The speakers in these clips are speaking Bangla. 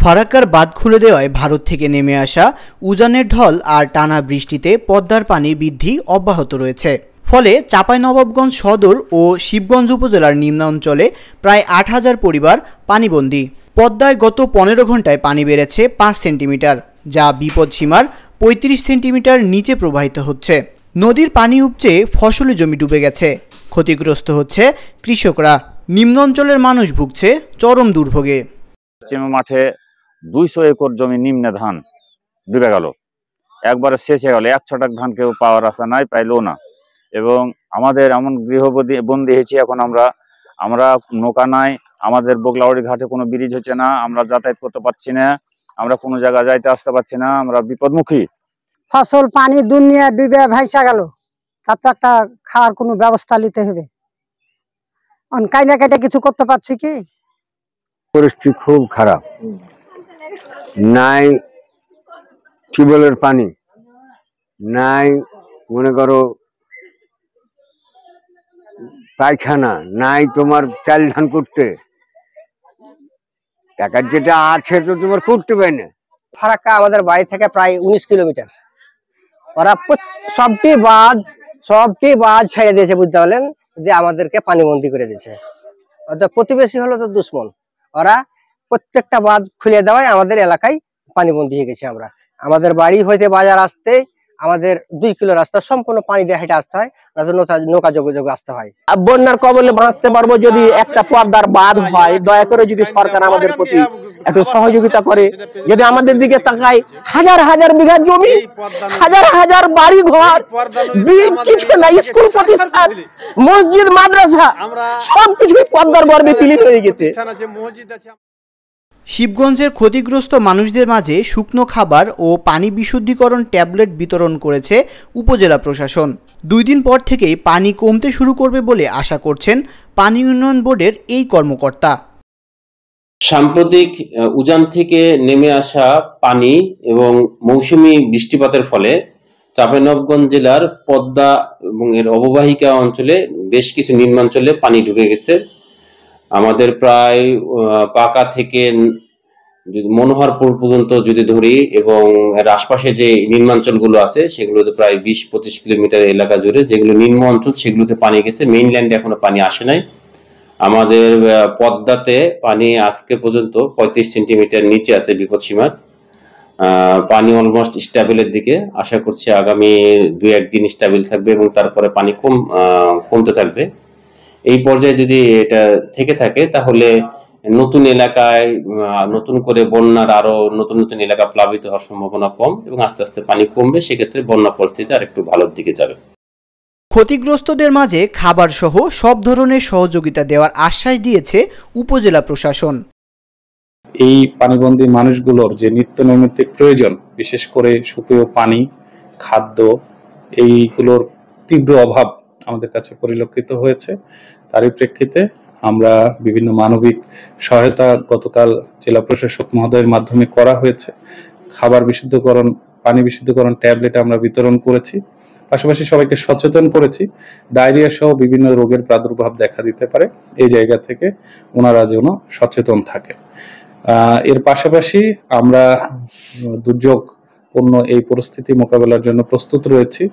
ফারাক্কার বাঁধ খুলে দেওয়ায় ভারত থেকে নেমে আসা উজানের ঢল আর টানা বৃষ্টিতে পদ্মার পানি বৃদ্ধি অব্যাহত রয়েছে। ফলে চাঁপাইনবাবগঞ্জ সদর ও শিবগঞ্জ উপজেলার নিম্নাঞ্চলে প্রায় ৮,০০০ পরিবার পানিবন্দী। পদ্মায় গত ১৫ ঘন্টায় পানি বেড়েছে ৫ সেন্টিমিটার, যা বিপদসীমার ৩৫ সেন্টিমিটার নিচে প্রবাহিত হচ্ছে। নদীর পানি উপচে ফসলি জমি ডুবে গেছে, ক্ষতিগ্রস্ত হচ্ছে কৃষকরা। নিম্ন অঞ্চলের মানুষ ভুগছে চরম দুর্ভোগে। মাঠে ২০০ একর জমি নিম্নে ধান ডুবে গেল, একবারে শেষ হয়ে গেল। ১ ছটাক ধান কেউ পাওয়ার আশা নাই, পাইলো না। এবং আমাদের এমন গৃহবন্দী হয়েছি এখন আমরা নৌকা নাই, আমাদের বগলাউড়ি ঘাটে কোনো ব্রিজ হচ্ছে না, আমরা যাতায়াত করতে পারছি না, আমরা কোনো জায়গায় যাইতে আসতে পারছি না, আমরা বিপদমুখী। ফসল পানি দুনিয়া ডুবে ভাইসা গেল, তার তো একটা খাওয়ার কোনো ব্যবস্থা নিতে হবে। কাইনা কাইটা কিছু করতে পারছি কি? পরিস্থিতি খুব খারাপ, নাই টিউবওয়েলের পানি, নাই মনে করো পায়খানা, নাই তোমার চাল ধান করতে, টাকার যেটা আছে তো তোমার করতে পারে না। ফারাক্কা আমাদের বাড়ি থেকে প্রায় ১৯ কিলোমিটার। ওরা সবটি বাঁধ ছেড়ে দিয়েছে, বুঝতে পারলেন, যে আমাদেরকে পানিবন্দী করে দিয়েছে। প্রতিবেশী হলো তো দুশ্মন, ওরা প্রত্যেকটা বাঁধ খুলে দেওয়ায় আমাদের এলাকায় পানিবন্দী হয়ে গেছে। আমাদের বাড়ি হইতে বাজার আসতে আমাদের ২ কিলো রাস্তা সম্পূর্ণ পানি দিয়ে হেঁটে আসতে হয়, নৌকা যোগাযোগ আসতে হয়। বন্যার কবলে বাঁচতে পারবো যদি একটা পদ্মার বাঁধ হয়। দয়া করে যদি সরকার আমাদের প্রতি একটু সহযোগিতা করে, যদি আমাদের দিকে তাকায়, হাজার হাজার বিঘা জমি, হাজার হাজার বাড়ি ঘর, কিছু না, স্কুল প্রতিষ্ঠান, মসজিদ, মাদ্রাসা সবকিছুই পদ্মার গর্ভে বিলীন হয়ে গেছে। শিবগঞ্জের ক্ষতিগ্রস্ত মানুষদের মাঝে শুকনো খাবার ও পানি বিশুদ্ধীকরণ ট্যাবলেট বিতরণ করেছে উপজেলা প্রশাসন। ২ দিন পর থেকেই পানি কমতে শুরু করবে বলে আশা করছেন পানি উন্নয়ন বোর্ডের এই কর্মকর্তা। সাম্প্রতিক উজান থেকে নেমে আসা পানি এবং মৌসুমী বৃষ্টিপাতের ফলে চাঁপাইনবাবগঞ্জ জেলার পদ্মা এবং এর অববাহিকা অঞ্চলে বেশ কিছু নিম্নাঞ্চলে পানি ঢুকে গেছে। আমাদের প্রায় পাকা থেকে মনোহরপুর পর্যন্ত যদি ধরি এবং এর আশপাশে যে নিম্নাঞ্চলগুলো আছে সেগুলোতে প্রায় ২০-২৫ কিলোমিটার এলাকা জুড়ে যেগুলো নিম্ন অঞ্চল সেগুলোতে পানি গেছে। মেইনল্যান্ডে এখনো পানি আসে নাই। আমাদের পদ্মাতে পানি আজকে পর্যন্ত ৩৫ সেন্টিমিটার নিচে আছে বিপদসীমার। পানি অলমোস্ট স্টেবলের দিকে। আশা করছি আগামী ২-১ দিন স্টেবল থাকবে এবং তারপরে পানি কমতে থাকবে। এই পর্যায়ে যদি এটা থেকে থাকে তাহলে নতুন এলাকায় নতুন করে বন্যার আরো নতুন নতুন এলাকা প্লাবিত হওয়ার সম্ভাবনা কম এবং আস্তে আস্তে পানি কমবে, সেক্ষেত্রে বন্যা পরিস্থিতি আর একটু ভালোর দিকে যাবে। ক্ষতিগ্রস্তদের মাঝে খাবার সহ সব ধরনের সহযোগিতা দেওয়ার আশ্বাস দিয়েছে উপজেলা প্রশাসন। এই পানিবন্দী মানুষগুলোর যে নিত্য নৈমিত্তিক প্রয়োজন, বিশেষ করে সুপেয় পানি, খাদ্য, এইগুলোর তীব্র অভাব আমাদের কাছে পরিলক্ষিত হয়েছে। তারই প্রেক্ষিতে আমরা বিভিন্ন মানবিক সহায়তা গতকাল জেলা প্রশাসক মহোদয়ের মাধ্যমে করা হয়েছে। খাবার বিশুদ্ধকরণ, পানি বিশুদ্ধকরণ ট্যাবলেট আমরা বিতরণ করেছি। পাশাপাশি সবাইকে সচেতন করেছি ডায়রিয়া সহ বিভিন্ন রোগের প্রাদুর্ভাব দেখা দিতে পারে, এই জায়গা থেকে ওনারা যেন সচেতন থাকে। এর পাশাপাশি আমরা দুর্যোগপূর্ণ এই পরিস্থিতি মোকাবেলার জন্য প্রস্তুত রয়েছি।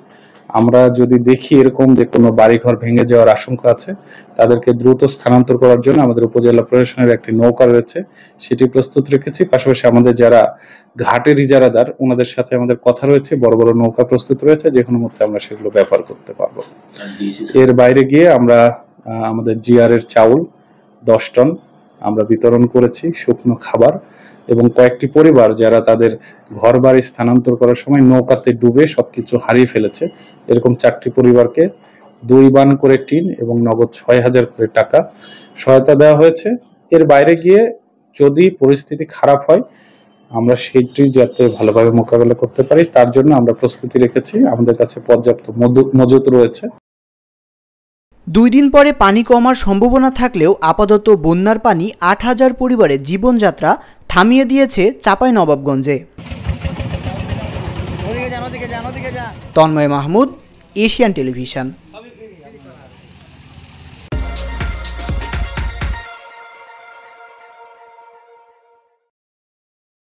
আমরা যদি দেখি এরকম যে কোনো বাড়িঘর ভেঙে যাওয়ার আশঙ্কা আছে, তাদেরকে দ্রুত স্থানান্তর করার জন্য আমাদের উপজেলা প্রশাসনের একটি নৌকা রয়েছে, সেটি প্রস্তুত রেখেছি। পাশাপাশি আমাদের যারা ঘাটের ইজারাদার ওনাদের সাথে আমাদের কথা রয়েছে, বড় বড় নৌকা প্রস্তুত রয়েছে, যে কোনো মুহূর্তে আমরা সেগুলো ব্যবহার করতে পারবো। এর বাইরে গিয়ে আমরা আমাদের জিআর এর চাউল 10 টন আমরা বিতরণ করেছি, শুকনো খাবার, এবং কয়েকটি পরিবার যারা তাদের ঘর বাড়ি স্থানান্তর করার সময় নৌকাতে ডুবে সবকিছু হারিয়ে ফেলেছে, এরকম 4টি পরিবারকে 2 বান করে টিন এবং নগদ 6,000 করে টাকা সহায়তা দেওয়া হয়েছে। এর বাইরে গিয়ে যদি পরিস্থিতি খারাপ হয় আমরা সেটি যাতে ভালোভাবে মোকাবেলা করতে পারি তার জন্য আমরা প্রস্তুতি রেখেছি। আমাদের কাছে পর্যাপ্ত মজুত রয়েছে। 2 দিন পরে পানি কমার সম্ভাবনা থাকলেও আপাতত বন্যার পানি ৮,০০০ পরিবারের জীবনযাত্রা থামিয়ে দিয়েছে চাঁপাইনবাবগঞ্জে। Tanmoy Mahmud, Asian television.